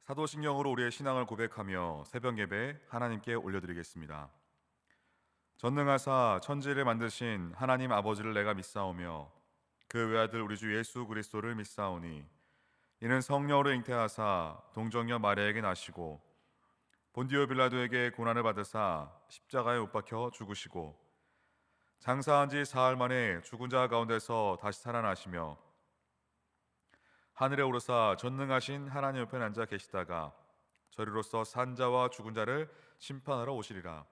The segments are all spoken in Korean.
사도신경으로 우리의 신앙을 고백하며 새벽 예배 하나님께 올려드리겠습니다. 전능하사 천지를 만드신 하나님 아버지를 내가 믿사오며 그 외아들 우리 주 예수 그리스도를 믿사오니 이는 성령으로 잉태하사 동정녀 마리아에게 나시고 본디오 빌라도에게 고난을 받으사 십자가에 못 박혀 죽으시고 장사한 지 사흘 만에 죽은 자 가운데서 다시 살아나시며 하늘에 오르사 전능하신 하나님 옆에 앉아 계시다가 저리로서 산 자와 죽은 자를 심판하러 오시리라.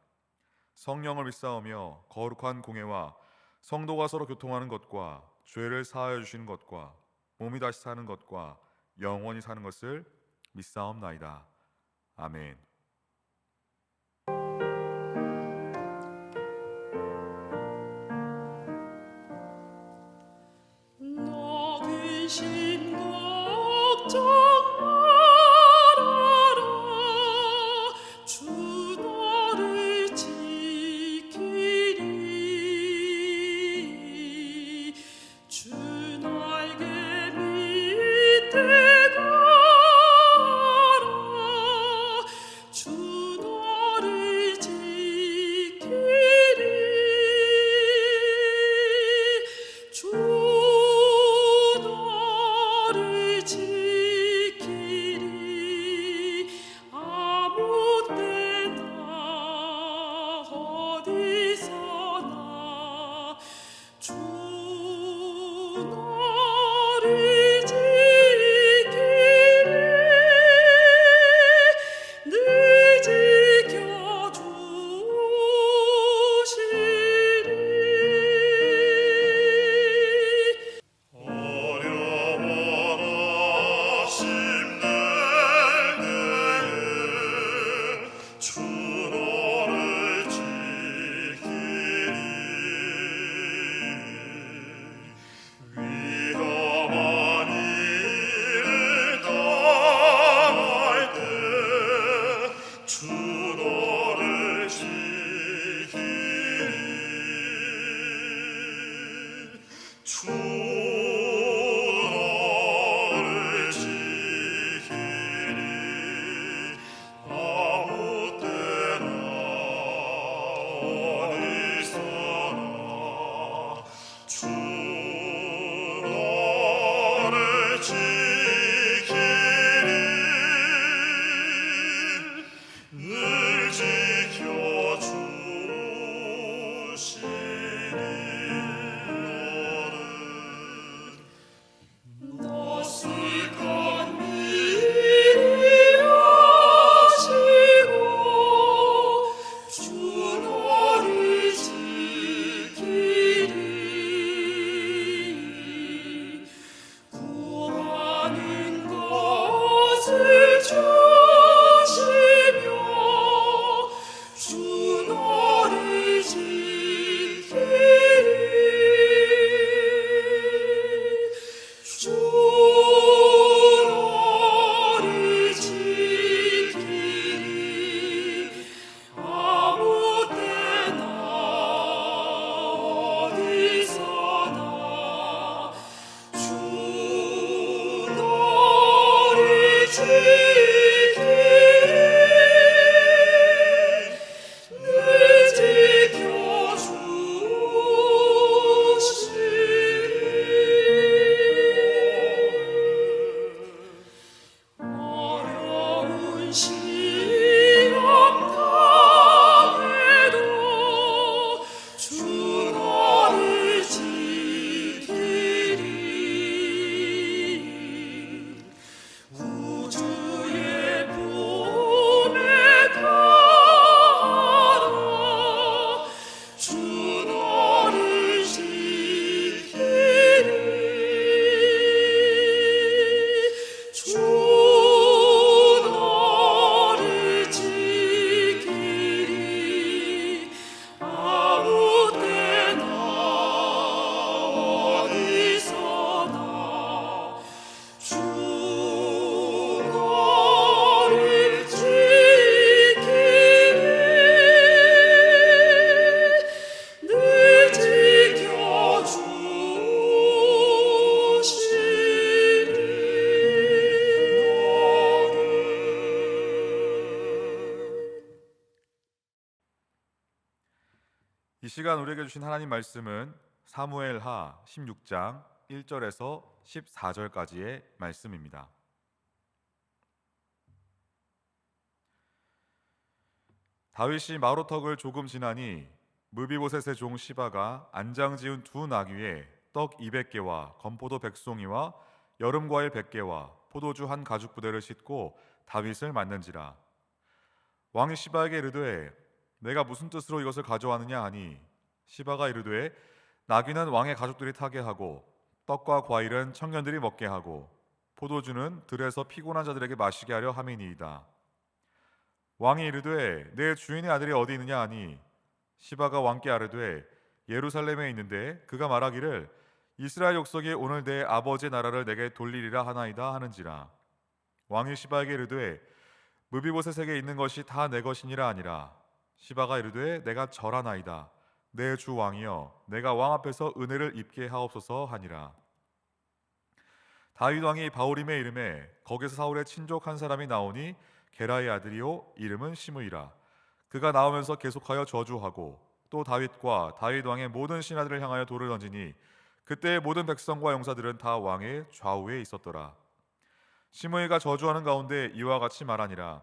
성령을 믿사오며 거룩한 공회와 성도가 서로 교통하는 것과 죄를 사하여 주시는 것과 몸이 다시 사는 것과 영원히 사는 것을 믿사옵나이다. 아멘. 너 근심 걱정 말아라. 주 너를 지키리. 주 날개 밑에 가라. 주 너를 지키리. 주 너를 지키리. 아무 때나 어디서나 주 너를 지키리. 늘 지켜주시리. 어려워라 힘내네 주 너를 지키리. 위험한 일을 당할 때 주 너를 지키리. 주 너를 지키리. 아무 때나 어디서나 주 너를 지키리. 늘 지켜주시니 너슬픈 일이 하시고 주 너를 지키리. 구하는 것을 주시며 주 너를 지키리. 주 너를 지키리. 아무 때나 어디서나 주 너를 지키리. 늘 지켜주시리. 어려운 시험 당해도 주 너를 지키리. 구주의 이 시간 우리에게 주신 하나님 말씀은 사무엘하 16장 1절에서 14절까지의 말씀입니다. 다윗이 마루턱을 조금 지나니 무비보셋의 종 시바가 안장 지은 두 나귀에 떡 200개와 건포도 100송이와 여름과일 100개와 포도주 한 가죽 부대를 싣고 다윗을 맞는지라. 왕이 시바에게 이르되 내가 무슨 뜻으로 이것을 가져왔느냐 하니 시바가 이르되 나귀는 왕의 가족들이 타게 하고 떡과 과일은 청년들이 먹게 하고 포도주는 들에서 피곤한 자들에게 마시게 하려 함이니이다. 왕이 이르되 내 주인의 아들이 어디 있느냐 하니 시바가 왕께 아뢰되 예루살렘에 있는데 그가 말하기를 이스라엘 족속이 오늘 내 아버지의 나라를 내게 돌리리라 하나이다 하는지라. 왕이 시바에게 이르되 무비보셋에게 있는 것이 다 내 것이니라 하니라. 시바가 이르되 내가 절하나이다. 내 주 왕이여 내가 왕 앞에서 은혜를 입게 하옵소서 하니라. 다윗 왕이 바후림에 이름에 거기서 사울의 친족 한 사람이 나오니 게라의 아들이요 이름은 시므이라. 그가 나오면서 계속하여 저주하고 또 다윗과 다윗 왕의 모든 신하들을 향하여 돌을 던지니 그때 모든 백성과 용사들은 다 왕의 좌우에 있었더라. 시므이가 저주하는 가운데 이와 같이 말하니라.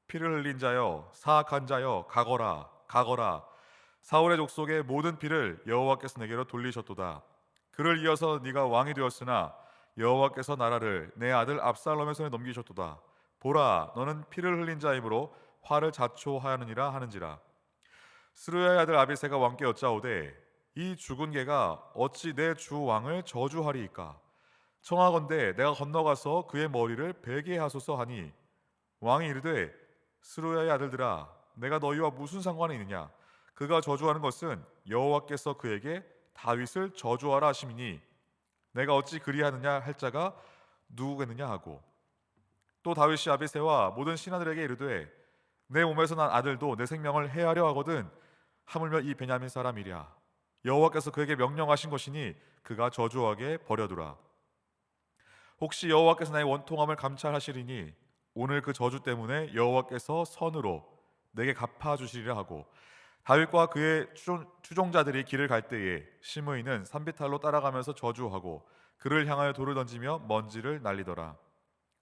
피를 흘린 자여 사악한 자여 가거라 가거라. 사울의 족속의 모든 피를 여호와께서 내게로 돌리셨도다. 그를 이어서 네가 왕이 되었으나 여호와께서 나라를 내 아들 압살롬의 손에 넘기셨도다. 보라 너는 피를 흘린 자이므로 화를 자초하였느니라 하는지라. 스루야의 아들 아비새가 왕께 여짜오되 이 죽은 개가 어찌 내 주 왕을 저주하리이까. 청하건대 내가 건너가서 그의 머리를 베게 하소서 하니 왕이 이르되 스루야의 아들들아 내가 너희와 무슨 상관이 있느냐. 그가 저주하는 것은 여호와께서 그에게 다윗을 저주하라 하심이니 내가 어찌 그리하느냐 할 자가 누구겠느냐 하고 또 다윗이 아비새와 모든 신하들에게 이르되 내 몸에서 난 아들도 내 생명을 해하려 하거든 하물며 이 베냐민 사람이랴. 여호와께서 그에게 명령하신 것이니 그가 저주하게 버려두라. 혹시 여호와께서 나의 원통함을 감찰하시리니 오늘 그 저주 때문에 여호와께서 선으로 내게 갚아주시리라 하고 다윗과 그의 추종자들이 길을 갈 때에 시므이는 산비탈로 따라가면서 저주하고 그를 향하여 돌을 던지며 먼지를 날리더라.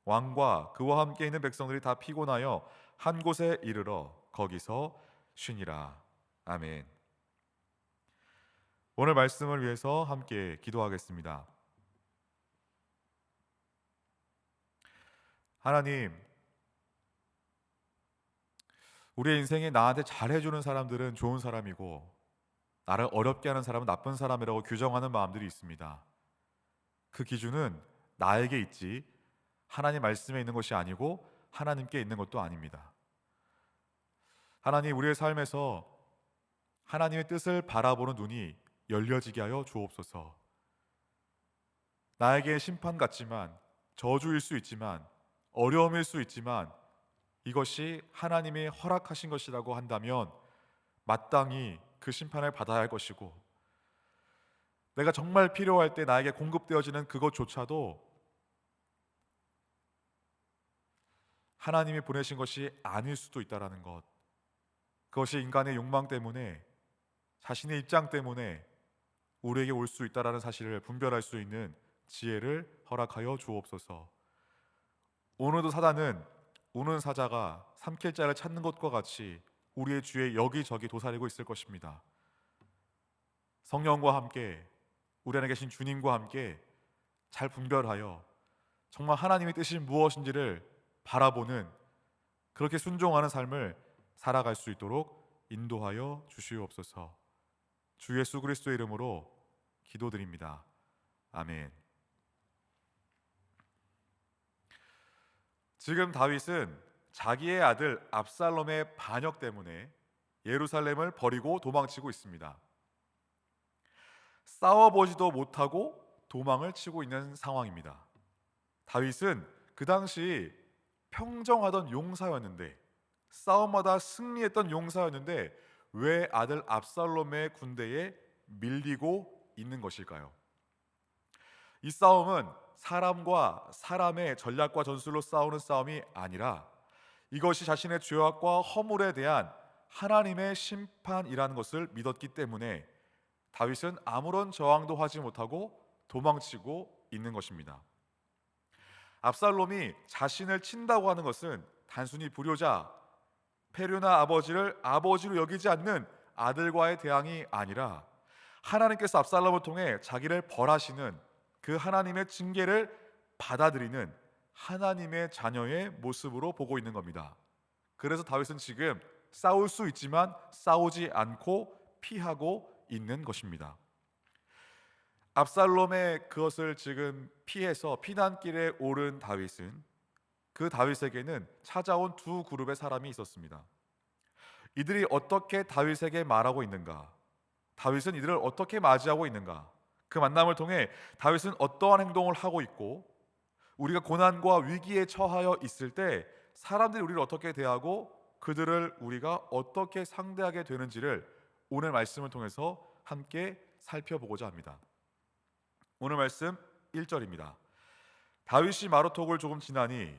왕과 그와 함께 있는 백성들이 다 피곤하여 한 곳에 이르러 거기서 쉬니라. 아멘. 오늘 말씀을 위해서 함께 기도하겠습니다. 하나님, 우리의 인생에 나한테 잘해주는 사람들은 좋은 사람이고 나를 어렵게 하는 사람은 나쁜 사람이라고 규정하는 마음들이 있습니다. 그 기준은 나에게 있지 하나님 말씀에 있는 것이 아니고 하나님께 있는 것도 아닙니다. 하나님, 우리의 삶에서 하나님의 뜻을 바라보는 눈이 열려지게 하여 주옵소서. 나에게 심판 같지만 저주일 수 있지만 어려움일 수 있지만 이것이 하나님이 허락하신 것이라고 한다면 마땅히 그 심판을 받아야 할 것이고 내가 정말 필요할 때 나에게 공급되어지는 그것조차도 하나님이 보내신 것이 아닐 수도 있다는 것, 그것이 인간의 욕망 때문에 자신의 입장 때문에 우리에게 올 수 있다는 사실을 분별할 수 있는 지혜를 허락하여 주옵소서. 오늘도 사단은 우는 사자가 삼킬 자를 찾는 것과 같이 우리의 주위에 여기저기 도사리고 있을 것입니다. 성령과 함께 우리 안에 계신 주님과 함께 잘 분별하여 정말 하나님의 뜻이 무엇인지를 바라보는 그렇게 순종하는 삶을 살아갈 수 있도록 인도하여 주시옵소서. 주 예수 그리스도의 이름으로 기도드립니다. 아멘. 지금 다윗은 자기의 아들 압살롬의 반역 때문에 예루살렘을 버리고 도망치고 있습니다. 싸워보지도 못하고 도망을 치고 있는 상황입니다. 다윗은 그 당시 평정하던 용사였는데 싸움마다 승리했던 용사였는데 왜 아들 압살롬의 군대에 밀리고 있는 것일까요? 이 싸움은 사람과 사람의 전략과 전술로 싸우는 싸움이 아니라 이것이 자신의 죄악과 허물에 대한 하나님의 심판이라는 것을 믿었기 때문에 다윗은 아무런 저항도 하지 못하고 도망치고 있는 것입니다. 압살롬이 자신을 친다고 하는 것은 단순히 불효자, 페류나 아버지를 아버지로 여기지 않는 아들과의 대항이 아니라 하나님께서 압살롬을 통해 자기를 벌하시는 그 하나님의 징계를 받아들이는 하나님의 자녀의 모습으로 보고 있는 겁니다. 그래서 다윗은 지금 싸울 수 있지만 싸우지 않고 피하고 있는 것입니다. 압살롬의 그것을 지금 피해서 피난길에 오른 다윗은 그 다윗에게는 찾아온 두 그룹의 사람이 있었습니다. 이들이 어떻게 다윗에게 말하고 있는가? 다윗은 이들을 어떻게 맞이하고 있는가? 그 만남을 통해 다윗은 어떠한 행동을 하고 있고 우리가 고난과 위기에 처하여 있을 때 사람들이 우리를 어떻게 대하고 그들을 우리가 어떻게 상대하게 되는지를 오늘 말씀을 통해서 함께 살펴보고자 합니다. 오늘 말씀 1절입니다. 다윗이 마루톡을 조금 지나니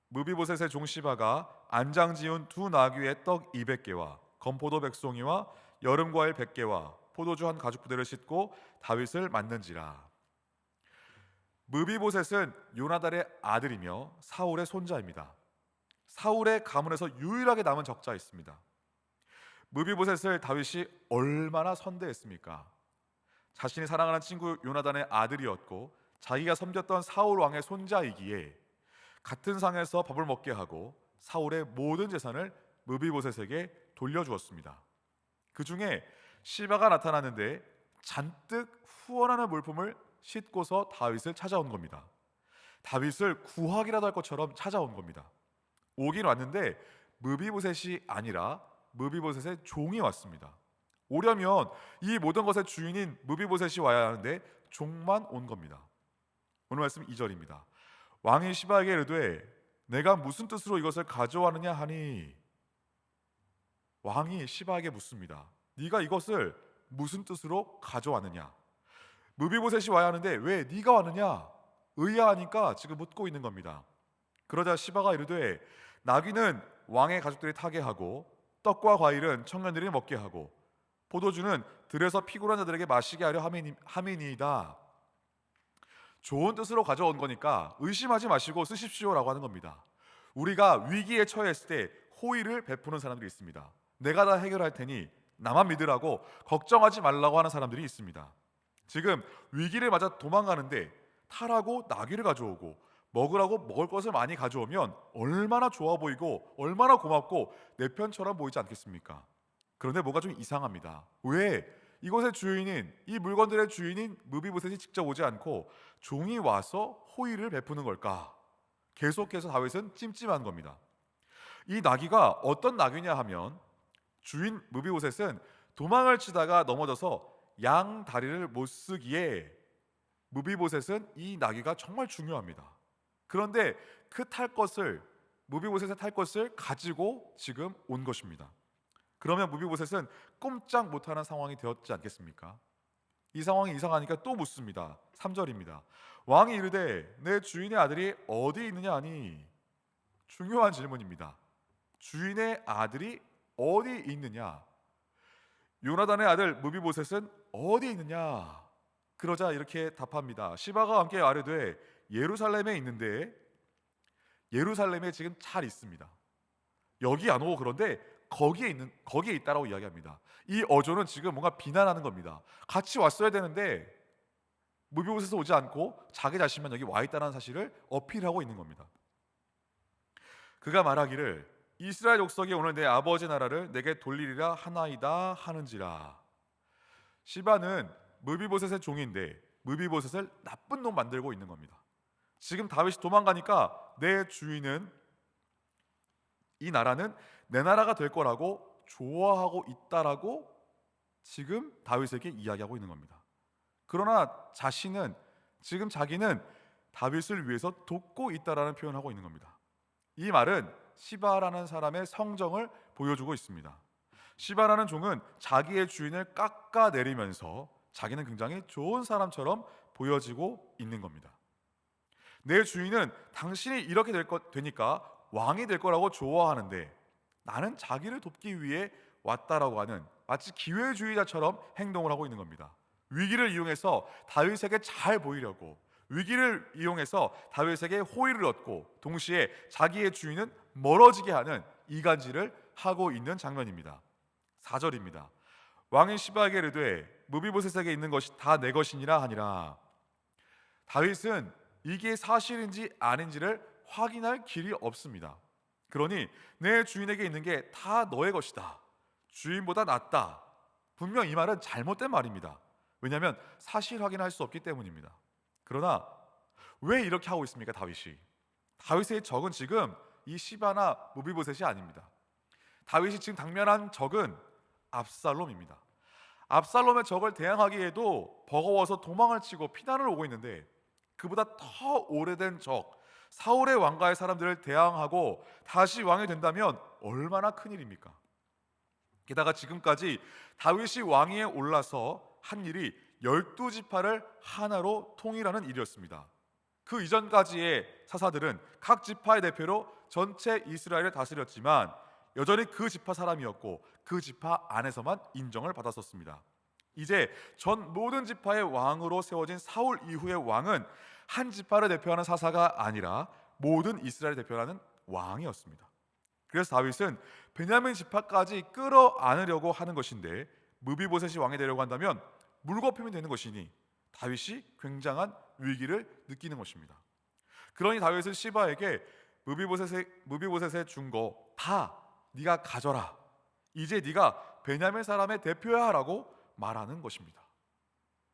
무비보셋의 종 시바가 안장 지은 두 나귀의 떡 200개와 건포도 100송이와 여름과일 100개와 포도주 한 가죽 부대를 싣고 다윗을 맞는지라. 무비보셋은 요나단의 아들이며 사울의 손자입니다. 사울의 가문에서 유일하게 남은 적자였습니다. 무비보셋을 다윗이 얼마나 선대했습니까? 자신이 사랑하는 친구 요나단의 아들이었고 자기가 섬겼던 사울 왕의 손자이기에 같은 상에서 밥을 먹게 하고 사울의 모든 재산을 무비보셋에게 돌려주었습니다. 그 중에 시바가 나타났는데 잔뜩 후원하는 물품을 싣고서 다윗을 찾아온 겁니다. 다윗을 구하기라도 할 것처럼 찾아온 겁니다. 오긴 왔는데 무비보셋이 아니라 무비보셋의 종이 왔습니다. 오려면 이 모든 것의 주인인 무비보셋이 와야 하는데 종만 온 겁니다. 오늘 말씀 2절입니다. 왕이 시바에게 이르되 내가 무슨 뜻으로 이것을 가져왔느냐 하니, 왕이 시바에게 묻습니다. 네가 이것을 무슨 뜻으로 가져왔느냐? 무비보셋이 와야 하는데 왜 네가 왔느냐? 의아하니까 지금 묻고 있는 겁니다. 그러자 시바가 이르되 나귀는 왕의 가족들이 타게 하고 떡과 과일은 청년들이 먹게 하고 포도주는 들에서 피곤한 자들에게 마시게 하려 함이니이다. 좋은 뜻으로 가져온 거니까 의심하지 마시고 쓰십시오라고 하는 겁니다. 우리가 위기에 처했을 때 호의를 베푸는 사람들이 있습니다. 내가 다 해결할 테니 나만 믿으라고 걱정하지 말라고 하는 사람들이 있습니다. 지금 위기를 맞아 도망가는데 타라고 나귀를 가져오고 먹으라고 먹을 것을 많이 가져오면 얼마나 좋아 보이고 얼마나 고맙고 내 편처럼 보이지 않겠습니까? 그런데 뭐가 좀 이상합니다. 왜 이것의 주인인, 이 물건들의 주인인 무비보셋이 직접 오지 않고 종이 와서 호의를 베푸는 걸까? 계속해서 다윗은 찜찜한 겁니다. 이 나귀가 어떤 나귀냐 하면 주인 무비보셋은 도망을 치다가 넘어져서 양 다리를 못 쓰기에 무비보셋은 이 나귀가 정말 중요합니다. 그런데 그 탈 것을, 무비보셋의 탈 것을 가지고 지금 온 것입니다. 그러면 무비보셋은 꼼짝 못하는 상황이 되었지 않겠습니까? 이 상황이 이상하니까 또 묻습니다. 3절입니다. 왕이 이르되 내 주인의 아들이 어디 있느냐 하니, 중요한 질문입니다. 주인의 아들이 어디 있느냐? 요나단의 아들 무비보셋은 어디 있느냐? 그러자 이렇게 답합니다. 시바가 함께 아뢰되 예루살렘에 있는데, 예루살렘에 지금 잘 있습니다. 여기 안 오고 그런데 거기에 있다라고 이야기합니다. 이 어조는 지금 뭔가 비난하는 겁니다. 같이 왔어야 되는데 무비보셋에서 오지 않고 자기 자신만 여기 와 있다는 사실을 어필하고 있는 겁니다. 그가 말하기를 이스라엘 족속이 오늘 내 아버지 나라를 내게 돌리리라 하나이다 하는지라. 시바는 무비보셋의 종인데 무비보셋을 나쁜 놈 만들고 있는 겁니다. 지금 다윗이 도망가니까 내 주인은, 이 나라는 내 나라가 될 거라고 좋아하고 있다라고 지금 다윗에게 이야기하고 있는 겁니다. 그러나 자신은, 지금 자기는 다윗을 위해서 돕고 있다라는 표현을 하고 있는 겁니다. 이 말은 시바라는 사람의 성정을 보여주고 있습니다. 시바라는 종은 자기의 주인을 깎아내리면서 자기는 굉장히 좋은 사람처럼 보여지고 있는 겁니다. 내 주인은 당신이 이렇게 되니까 왕이 될 거라고 좋아하는데 나는 자기를 돕기 위해 왔다라고 하는 마치 기회주의자처럼 행동을 하고 있는 겁니다. 위기를 이용해서 다윗에게 잘 보이려고, 위기를 이용해서 다윗에게 호의를 얻고 동시에 자기의 주인은 멀어지게 하는 이간질을 하고 있는 장면입니다. 4절입니다. 왕이 시바에게 이르되 무비보셋에게 있는 것이 다 내 것이니라 하니라. 다윗은 이게 사실인지 아닌지를 확인할 길이 없습니다. 그러니 내 주인에게 있는 게 다 너의 것이다, 주인보다 낫다, 분명 이 말은 잘못된 말입니다. 왜냐하면 사실 확인할 수 없기 때문입니다. 그러나 왜 이렇게 하고 있습니까? 다윗의 적은 지금 이 시바나 무비보셋이 아닙니다. 다윗이 지금 당면한 적은 압살롬입니다. 압살롬의 적을 대항하기에도 버거워서 도망을 치고 피난을 오고 있는데, 그보다 더 오래된 적 사울의 왕가의 사람들을 대항하고 다시 왕이 된다면 얼마나 큰일입니까? 게다가 지금까지 다윗이 왕위에 올라서 한 일이 12지파를 하나로 통일하는 일이었습니다. 그 이전까지의 사사들은 각 지파의 대표로 전체 이스라엘을 다스렸지만 여전히 그 지파 사람이었고 그 지파 안에서만 인정을 받았었습니다. 이제 전 모든 지파의 왕으로 세워진 사울 이후의 왕은 한 지파를 대표하는 사사가 아니라 모든 이스라엘을 대표하는 왕이었습니다. 그래서 다윗은 베냐민 지파까지 끌어안으려고 하는 것인데, 무비보셋이 왕이 되려고 한다면 물거품이 되는 것이니 다윗이 굉장한 위기를 느끼는 것입니다. 그러니 다윗은 시바에게 무비보셋에 준 거 다 네가 가져라, 이제 네가 베냐민 사람의 대표야 하라고 말하는 것입니다.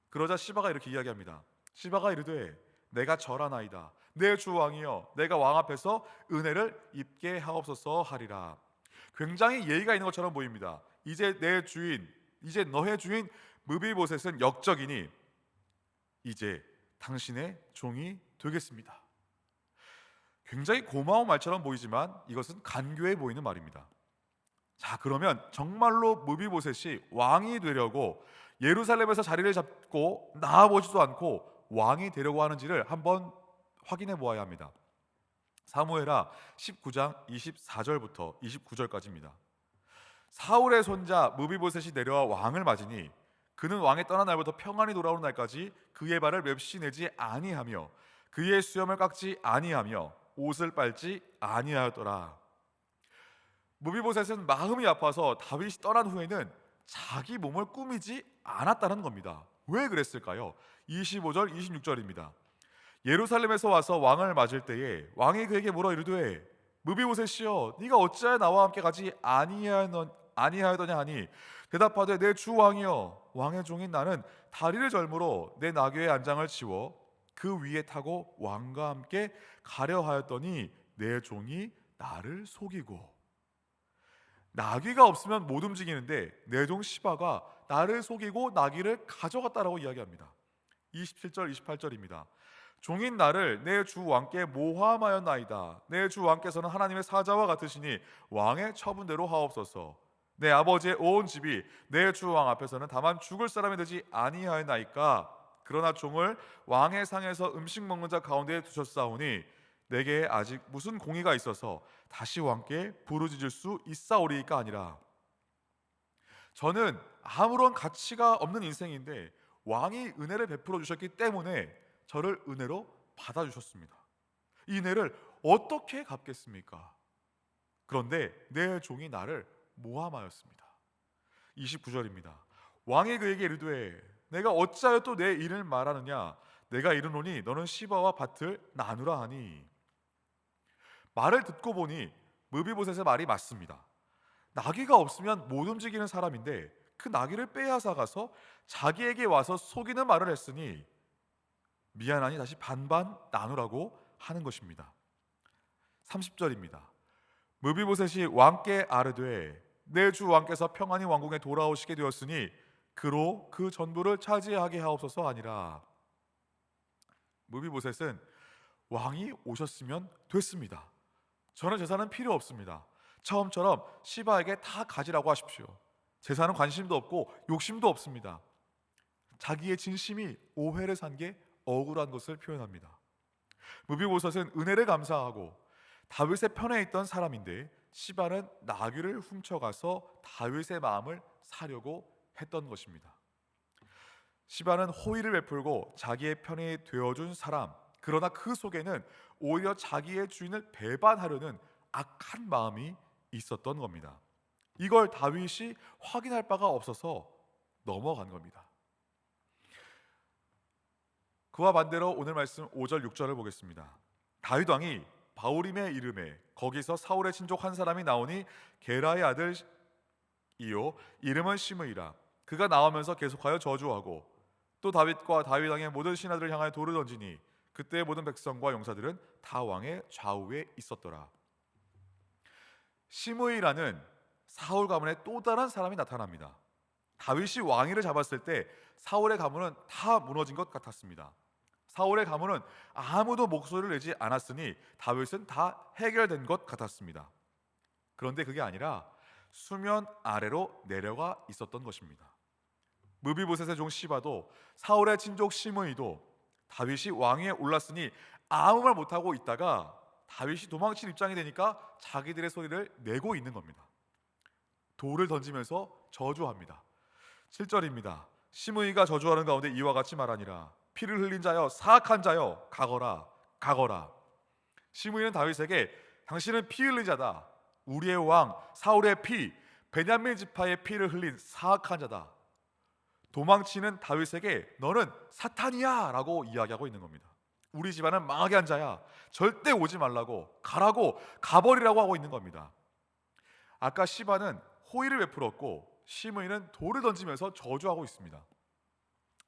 그러자 시바가 이렇게 이야기합니다. 시바가 이르되 내가 절하나이다, 내 주 왕이여, 내가 왕 앞에서 은혜를 입게 하옵소서 하리라. 굉장히 예의가 있는 것처럼 보입니다. 이제 내 주인, 이제 너의 주인 무비보셋은 역적이니 이제 당신의 종이 되겠습니다. 굉장히 고마운 말처럼 보이지만 이것은 간교해 보이는 말입니다. 자, 그러면 정말로 무비보셋이 왕이 되려고 예루살렘에서 자리를 잡고 나아보지도 않고 왕이 되려고 하는지를 한번 확인해 보아야 합니다. 사무엘하 19장 24절부터 29절까지입니다. 사울의 손자 무비보셋이 내려와 왕을 맞으니 그는 왕이 떠난 날부터 평안히 돌아오는 날까지 그의 발을 맵시 내지 아니하며 그의 수염을 깎지 아니하며 옷을 빨지 아니하였더라. 무비보셋은 마음이 아파서 다윗이 떠난 후에는 자기 몸을 꾸미지 않았다는 겁니다. 왜 그랬을까요? 25절 26절입니다. 예루살렘에서 와서 왕을 맞을 때에 왕이 그에게 물어 이르되 무비보셋이여, 네가 어찌하여 나와 함께 가지 아니하였더냐 하니 대답하되 내 주 왕이여, 왕의 종인 나는 다리를 절므로 내 나귀의 안장을 치워 그 위에 타고 왕과 함께 가려 하였더니 내 종이 나를 속이고. 나귀가 없으면 못 움직이는데 내 종 시바가 나를 속이고 나귀를 가져갔다라고 이야기합니다. 27절 28절입니다. 종인 나를 내 주 왕께 모함하였나이다. 내 주 왕께서는 하나님의 사자와 같으시니 왕의 처분대로 하옵소서. 내 아버지의 온 집이 내 주 왕 앞에서는 다만 죽을 사람이 되지 아니하였나이까. 그러나 종을 왕의 상에서 음식 먹는 자 가운데 두셨사오니 내게 아직 무슨 공의가 있어서 다시 왕께 부르짖을 수 있사오리이까 아니라. 저는 아무런 가치가 없는 인생인데 왕이 은혜를 베풀어 주셨기 때문에 저를 은혜로 받아주셨습니다. 이 은혜를 어떻게 갚겠습니까? 그런데 내 종이 나를 모함하였습니다. 29절입니다. 왕이 그에게 이르되 내가 어찌하여 또 내 일을 말하느냐, 내가 이르노니 너는 시바와 밭을 나누라 하니. 말을 듣고 보니 무비보셋의 말이 맞습니다. 나귀가 없으면 못 움직이는 사람인데 그 나귀를 빼앗아 가서 자기에게 와서 속이는 말을 했으니 미안하니 다시 반반 나누라고 하는 것입니다. 30절입니다. 무비보셋이 왕께 아뢰되 내 주 왕께서 평안히 왕궁에 돌아오시게 되었으니 그로 그 전부를 차지하게 하옵소서 하니라. 무비보셋은 왕이 오셨으면 됐습니다. 저는 재산은 필요 없습니다. 처음처럼 시바에게 다 가지라고 하십시오. 재산은 관심도 없고 욕심도 없습니다. 자기의 진심이 오해를 산 게 억울한 것을 표현합니다. 무비보셋은 은혜를 감사하고 다윗의 편에 있던 사람인데 시바는 나귀를 훔쳐가서 다윗의 마음을 사려고 했던 것입니다. 시바는 호의를 베풀고 자기의 편이 되어준 사람, 그러나 그 속에는 오히려 자기의 주인을 배반하려는 악한 마음이 있었던 겁니다. 이걸 다윗이 확인할 바가 없어서 넘어간 겁니다. 그와 반대로 오늘 말씀 5절 6절을 보겠습니다. 다윗 왕이 바울임의 이름에 거기서 사울의 친족 한 사람이 나오니 게라의 아들이요 이름은 시므이라. 그가 나오면서 계속하여 저주하고 또 다윗과 다윗 왕의 모든 신하들을 향하여 돌을 던지니 그때의 모든 백성과 용사들은 다 왕의 좌우에 있었더라. 시므이라는 사울 가문의 또 다른 사람이 나타납니다. 다윗이 왕위를 잡았을 때 사울의 가문은 다 무너진 것 같았습니다. 사울의 가문은 아무도 목소리를 내지 않았으니 다윗은 다 해결된 것 같았습니다. 그런데 그게 아니라 수면 아래로 내려가 있었던 것입니다. 무비보셋의 종 시바도 사울의 친족 시므이도 다윗이 왕위에 올랐으니 아무 말 못하고 있다가 다윗이 도망칠 입장이 되니까 자기들의 소리를 내고 있는 겁니다. 돌을 던지면서 저주합니다. 7절입니다. 시므이가 저주하는 가운데 이와 같이 말하니라. 피를 흘린 자여, 사악한 자여, 가거라, 가거라. 시므이는 다윗에게 당신은 피 흘린 자다. 우리의 왕 사울의 피, 베냐민 지파의 피를 흘린 사악한 자다. 도망치는 다윗에게 너는 사탄이야 라고 이야기하고 있는 겁니다. 우리 집안은 망하게 한 자야. 절대 오지 말라고, 가라고, 가버리라고 하고 있는 겁니다. 아까 시바는 호의를 베풀었고 시므이는 돌을 던지면서 저주하고 있습니다.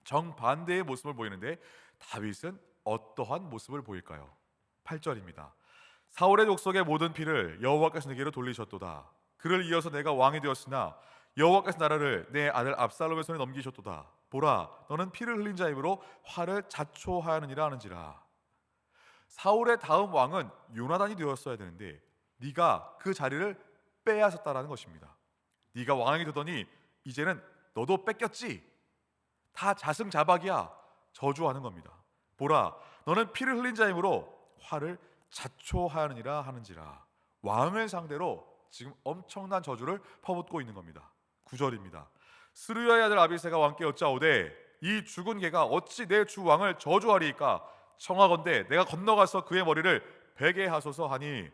정반대의 모습을 보이는데 다윗은 어떠한 모습을 보일까요? 8절입니다. 사울의 족속의 모든 피를 여호와께서 내게로 돌리셨도다. 그를 이어서 내가 왕이 되었으나 여호와께서 나라를 내 아들 압살롬의 손에 넘기셨도다. 보라, 너는 피를 흘린 자이므로 화를 자초하느니라 하는지라. 사울의 다음 왕은 요나단이 되었어야 되는데 네가 그 자리를 빼앗았다라는 것입니다. 네가 왕이 되더니 이제는 너도 뺏겼지. 다 자승자박이야. 저주하는 겁니다. 보라, 너는 피를 흘린 자이므로 화를 자초하느니라 하는지라. 왕을 상대로 지금 엄청난 저주를 퍼붓고 있는 겁니다. 9절입니다. 스루야의 아들 아비새가 왕께 여짜오되 이 죽은 개가 어찌 내 주 왕을 저주하리이까? 청하건대 내가 건너가서 그의 머리를 베게 하소서 하니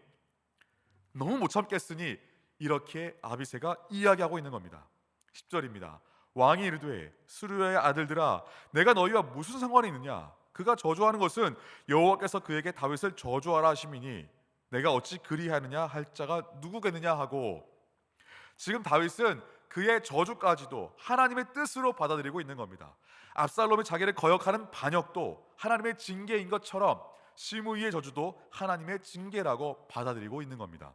너무 못 참겠으니 이렇게 아비새가 이야기하고 있는 겁니다. 10절입니다. 왕이 이르되 스루야의 아들들아 내가 너희와 무슨 상관이 있느냐? 그가 저주하는 것은 여호와께서 그에게 다윗을 저주하라 하심이니 내가 어찌 그리하느냐 할 자가 누구겠느냐 하고, 지금 다윗은 그의 저주까지도 하나님의 뜻으로 받아들이고 있는 겁니다. 압살롬이 자기를 거역하는 반역도 하나님의 징계인 것처럼 시므이의 저주도 하나님의 징계라고 받아들이고 있는 겁니다.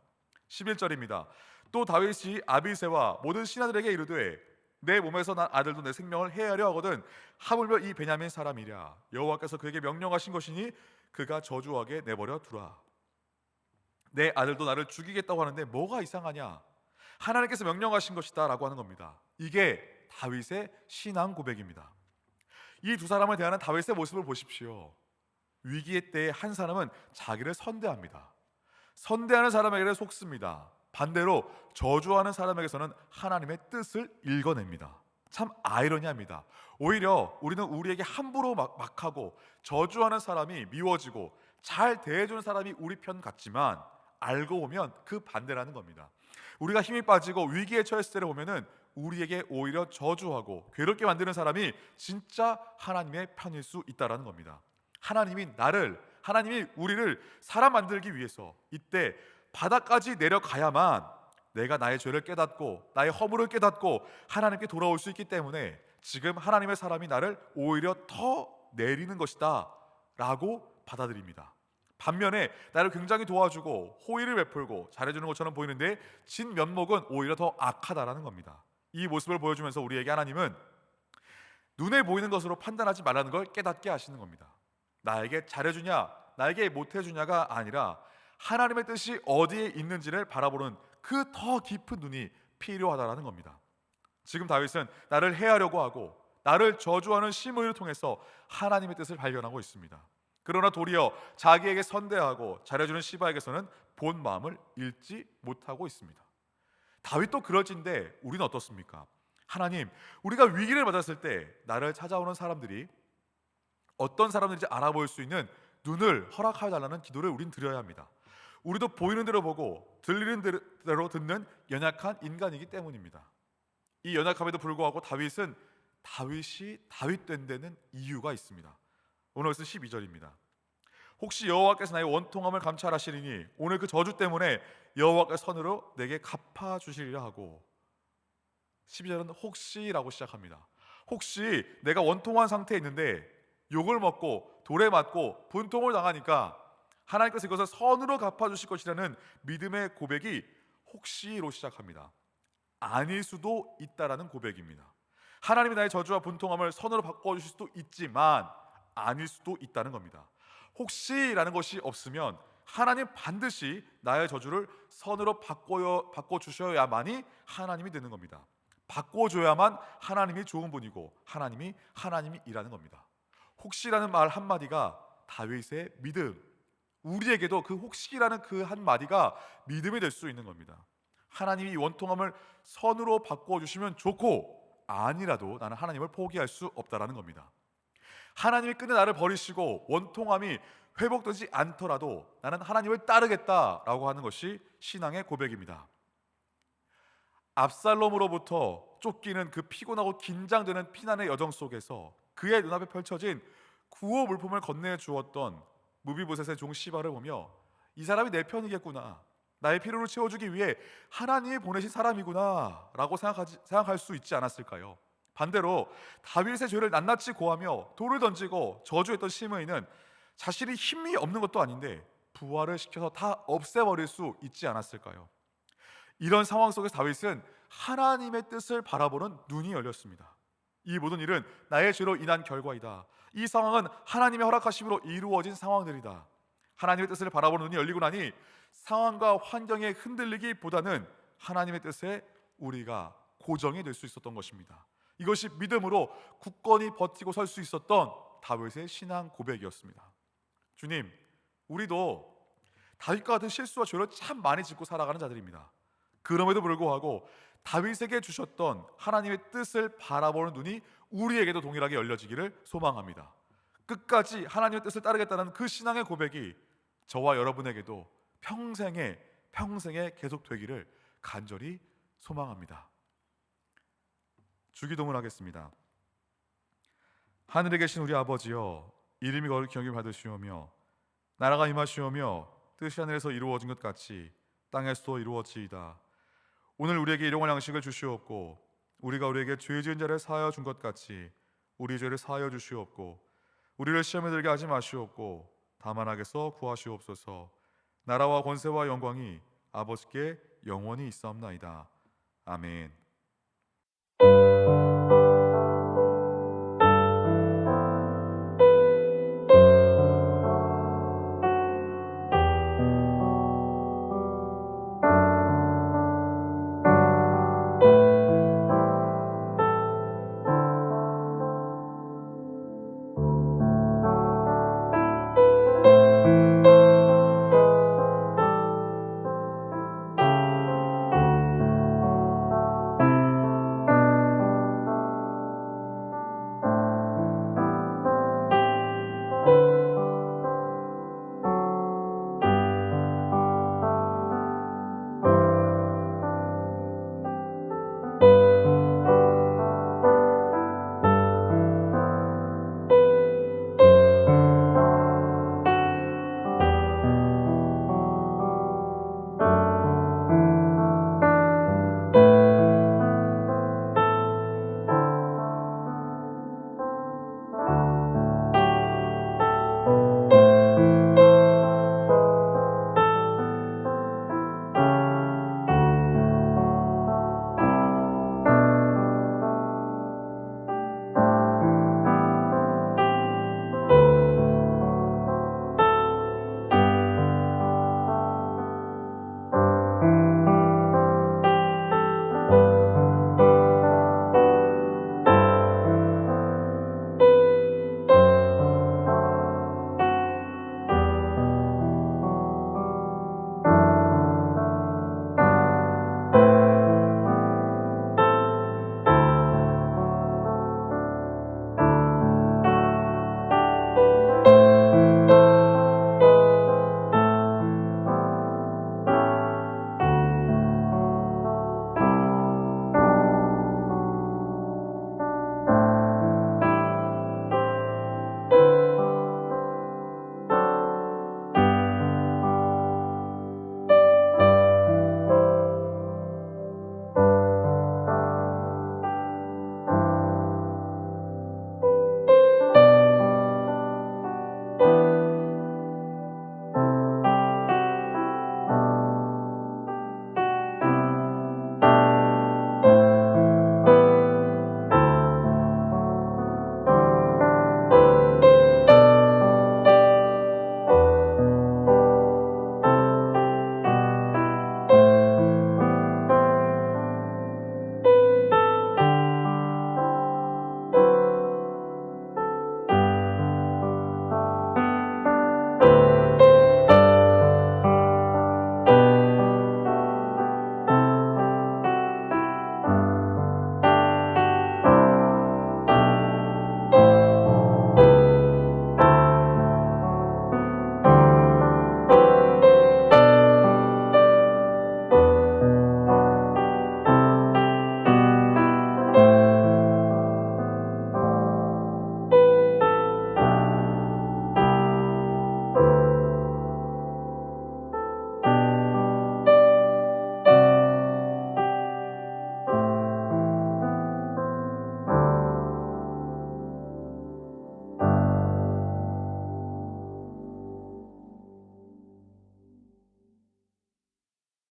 11절입니다. 또 다윗이 아비새와 모든 신하들에게 이르되 내 몸에서 난 아들도 내 생명을 해하려 하거든 하물며 이 베냐민 사람이랴. 여호와께서 그에게 명령하신 것이니 그가 저주하게 내버려 두라. 내 아들도 나를 죽이겠다고 하는데 뭐가 이상하냐? 하나님께서 명령하신 것이다 라고 하는 겁니다. 이게 다윗의 신앙 고백입니다. 이 두 사람을 대하는 다윗의 모습을 보십시오. 위기의 때에 한 사람은 자기를 선대합니다. 선대하는 사람에게는 속습니다. 반대로 저주하는 사람에게서는 하나님의 뜻을 읽어냅니다. 참 아이러니합니다. 오히려 우리는 우리에게 함부로 막 하고 저주하는 사람이 미워지고 잘 대해주는 사람이 우리 편 같지만 알고 보면 그 반대라는 겁니다. 우리가 힘이 빠지고 위기에 처했을 때를 보면은 우리에게 오히려 저주하고 괴롭게 만드는 사람이 진짜 하나님의 편일 수 있다라는 겁니다. 하나님이 우리를 사람 만들기 위해서 이때 바닥까지 내려가야만 내가 나의 죄를 깨닫고 나의 허물을 깨닫고 하나님께 돌아올 수 있기 때문에 지금 하나님의 사람이 나를 오히려 더 내리는 것이다 라고 받아들입니다. 반면에 나를 굉장히 도와주고 호의를 베풀고 잘해주는 것처럼 보이는데 진 면목은 오히려 더 악하다라는 겁니다. 이 모습을 보여주면서 우리에게 하나님은 눈에 보이는 것으로 판단하지 말라는 걸 깨닫게 하시는 겁니다. 나에게 잘해주냐 나에게 못해주냐가 아니라 하나님의 뜻이 어디에 있는지를 바라보는 그 더 깊은 눈이 필요하다라는 겁니다. 지금 다윗은 나를 해하려고 하고 나를 저주하는 시므이를 통해서 하나님의 뜻을 발견하고 있습니다. 그러나 도리어 자기에게 선대하고 잘해주는 시바에게서는 본 마음을 잃지 못하고 있습니다. 다윗도 그럴진데 우리는 어떻습니까? 하나님, 우리가 위기를 맞았을 때 나를 찾아오는 사람들이 어떤 사람들인지 알아볼 수 있는 눈을 허락하여 달라는 기도를 우린 드려야 합니다. 우리도 보이는 대로 보고 들리는 대로 듣는 연약한 인간이기 때문입니다. 이 연약함에도 불구하고 다윗이 다윗 된 데는 이유가 있습니다. 오늘 말씀 12절입니다. 혹시 여호와께서 나의 원통함을 감찰하시리니 오늘 그 저주 때문에 여호와께서 선으로 내게 갚아주시리라 하고, 12절은 혹시라고 시작합니다. 혹시 내가 원통한 상태에 있는데 욕을 먹고 돌에 맞고 분통을 당하니까 하나님께서 이것을 선으로 갚아주실 것이라는 믿음의 고백이 혹시로 시작합니다. 아닐 수도 있다라는 고백입니다. 하나님이 나의 저주와 분통함을 선으로 바꿔주실 수도 있지만 아닐 수도 있다는 겁니다. 혹시라는 것이 없으면 하나님 반드시 나의 저주를 선으로 바꿔주셔야만이 하나님이 되는 겁니다. 바꿔줘야만 하나님이 좋은 분이고 하나님이 일하는 겁니다. 혹시라는 말 한마디가 다윗의 믿음, 우리에게도 그 혹시라는 그 한마디가 믿음이 될 수 있는 겁니다. 하나님이 원통함을 선으로 바꿔주시면 좋고 아니라도 나는 하나님을 포기할 수 없다라는 겁니다. 하나님이 끝내 나를 버리시고 원통함이 회복되지 않더라도 나는 하나님을 따르겠다라고 하는 것이 신앙의 고백입니다. 압살롬으로부터 쫓기는 그 피곤하고 긴장되는 피난의 여정 속에서 그의 눈앞에 펼쳐진 구호 물품을 건네어 주었던 무비보셋의 종 시바를 보며 이 사람이 내 편이겠구나, 나의 필요를 채워주기 위해 하나님이 보내신 사람이구나 라고 생각할 수 있지 않았을까요? 반대로 다윗의 죄를 낱낱이 고하며 돌을 던지고 저주했던 시므이는 자신이 힘이 없는 것도 아닌데 부활을 시켜서 다 없애버릴 수 있지 않았을까요? 이런 상황 속에서 다윗은 하나님의 뜻을 바라보는 눈이 열렸습니다. 이 모든 일은 나의 죄로 인한 결과이다. 이 상황은 하나님의 허락하심으로 이루어진 상황들이다. 하나님의 뜻을 바라보는 눈이 열리고 나니 상황과 환경에 흔들리기보다는 하나님의 뜻에 우리가 고정이 될 수 있었던 것입니다. 이것이 믿음으로 굳건히 버티고 설 수 있었던 다윗의 신앙 고백이었습니다. 주님, 우리도 다윗과 같은 실수와 죄를 참 많이 짓고 살아가는 자들입니다. 그럼에도 불구하고 다윗에게 주셨던 하나님의 뜻을 바라보는 눈이 우리에게도 동일하게 열려지기를 소망합니다. 끝까지 하나님의 뜻을 따르겠다는 그 신앙의 고백이 저와 여러분에게도 평생에 계속되기를 간절히 소망합니다. 주기도문 하겠습니다. 하늘에 계신 우리 아버지여, 이름이 거룩히 여김을 받으시오며 나라가 임하시오며 뜻이 하늘에서 이루어진 것 같이 땅에서도 이루어지이다. 오늘 우리에게 일용할 양식을 주시옵고 우리가 우리에게 죄 지은 자를 사하여 준 것 같이 우리 죄를 사하여 주시옵고 우리를 시험에 들게 하지 마시옵고 다만 악에서 구하시옵소서. 나라와 권세와 영광이 아버지께 영원히 있사옵나이다. 아멘.